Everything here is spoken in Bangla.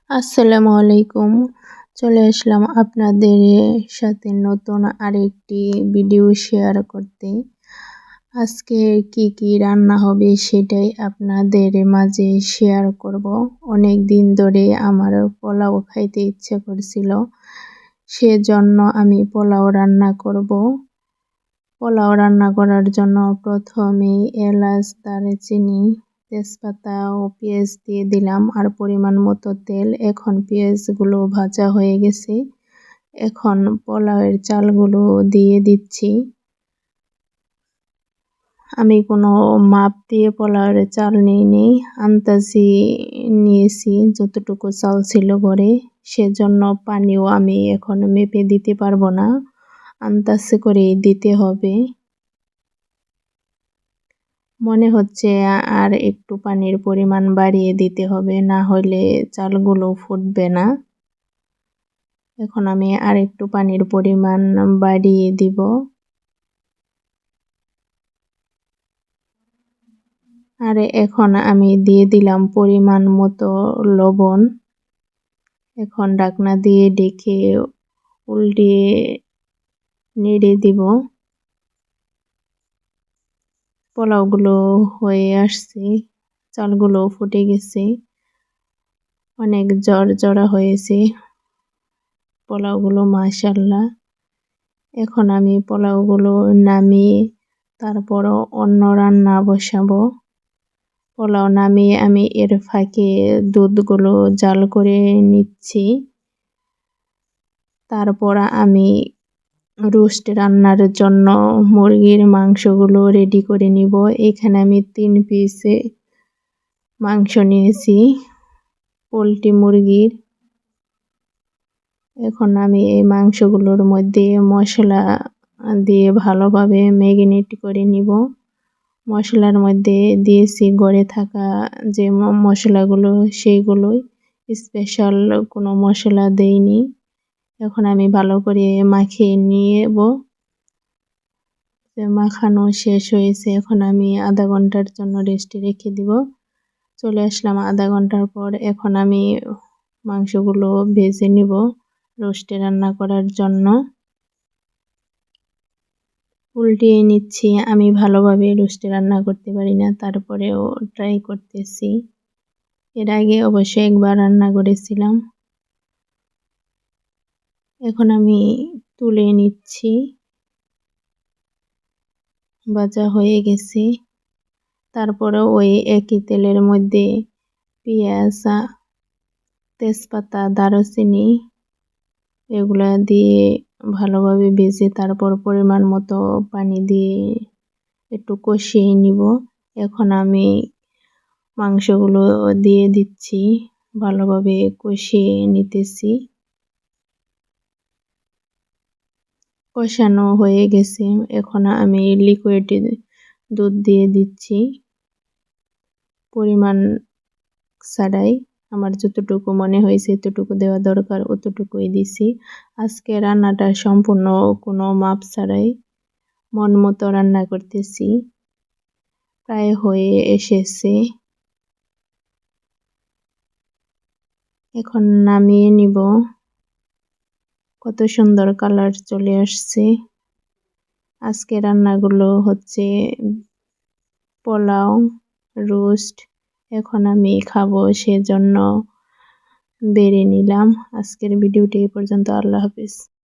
আসসালামু আলাইকুম। চলে আসলাম আপনাদের সাথে নতুন আরেকটি ভিডিও শেয়ার করতে। আজকে কি রান্না হবে সেটাই আপনাদের মাঝে শেয়ার করব। অনেক দিন ধরে আমার পোলাও খাইতে ইচ্ছে করছিল, সেজন্য আমি পোলাও রান্না করব। পোলাও রান্না করার জন্য প্রথমেই এলাচ, দারচিনি, তেজপাতা ও পেঁয়াজ দিয়ে দিলাম আর পরিমাণ মতো তেল। এখন পেঁয়াজগুলো ভাজা হয়ে গেছে। এখন পোলাওয়ের চালগুলো দিয়ে দিচ্ছি। আমি কোনো মাপ দিয়ে পোলাওয়ের চাল নিইনি, আন্দাজি নিয়েছি যতটুকু চাল ছিল ঘরে। সেজন্য পানিও আমি এখন মেপে দিতে পারবো না, আন্দাজ করেই দিতে হবে। মনে হচ্ছে আর একটু পানির পরিমাণ বাড়িয়ে দিতে হবে, না হলে চালগুলো ফুটবে না। এখন আমি আর একটু পানির পরিমাণ বাড়িয়ে দিব। আর এখন আমি দিয়ে দিলাম পরিমাণ মতো লবণ। এখন ঢাকনা দিয়ে ঢেকে উল্টিয়ে নেড়ে দিব। পোলাওগুলো হয়ে আসছে, চালগুলো ফুটে গেছে, অনেক জড়জড়া হয়েছে পোলাওগুলো, মাশাআল্লাহ। এখন আমি পোলাওগুলো নামিয়ে তারপরও অন্য রান্না বসাবো। পোলাও নামিয়ে আমি এর ফাঁকে দুধগুলো জাল করে নিচ্ছি। তারপর আমি রোস্ট রান্নার জন্য মুরগির মাংসগুলো রেডি করে নিব। এখানে আমি 3 পিসে মাংস নিয়েছি পোলট্রি মুরগির। এখন আমি এই মাংসগুলোর মধ্যে মশলা দিয়ে ভালোভাবে ম্যারিনেট করে নিব। মশলার মধ্যে দিয়েছি ঘরে থাকা যে মশলাগুলো, সেইগুলোই, স্পেশাল কোনো মশলা দেইনি। এখন আমি ভালো করে মাখিয়ে নিব। মাখানো শেষ হয়েছে, এখন আমি আধা ঘন্টার জন্য রেস্টে রেখে দিব। চলে আসলাম আধা ঘন্টার পর। এখন আমি মাংসগুলো ভেজে নিব রোস্টে রান্না করার জন্য। উল্টিয়ে নিচ্ছি। আমি ভালোভাবে রোস্টে রান্না করতে পারি না, তারপরেও ট্রাই করতেছি। এর আগে অবশ্যই একবার রান্না করেছিলাম। এখন আমি তুলে নিচ্ছি। ভাজা হয়ে গেছে। তারপরে ওই একই তেলের মধ্যে পেঁয়াজ, তেজপাতা, দারুচিনি এগুলা দিয়ে ভালোভাবে ভেজে তারপর পরিমাণ মতো পানি দিয়ে একটু কষিয়ে নিব। এখন আমি মাংসগুলো দিয়ে দিচ্ছি, ভালোভাবে কষিয়ে নিতেছি। কষানো হয়ে গেছে, এখন আমি লিকুইড দুধ দিয়ে দিচ্ছি পরিমাণ ছাড়াই। আমার যতটুকু মনে হয়েছে এতটুকু দেওয়া দরকার অতটুকুই দিছি। আজকে রান্নাটা সম্পূর্ণ কোনো মাপ ছাড়াই মন মতো রান্না করতেছি। প্রায় হয়ে এসেছে, এখন নামিয়ে নিব। কত সুন্দর কালার চলে আসছে। আজকে রান্নাগুলো হচ্ছে পোলাও, রোস্ট। এখন আমি খাবো, সেজন্য বেড়ে নিলাম। আজকের ভিডিওটি এই পর্যন্ত। আল্লাহ হাফেজ।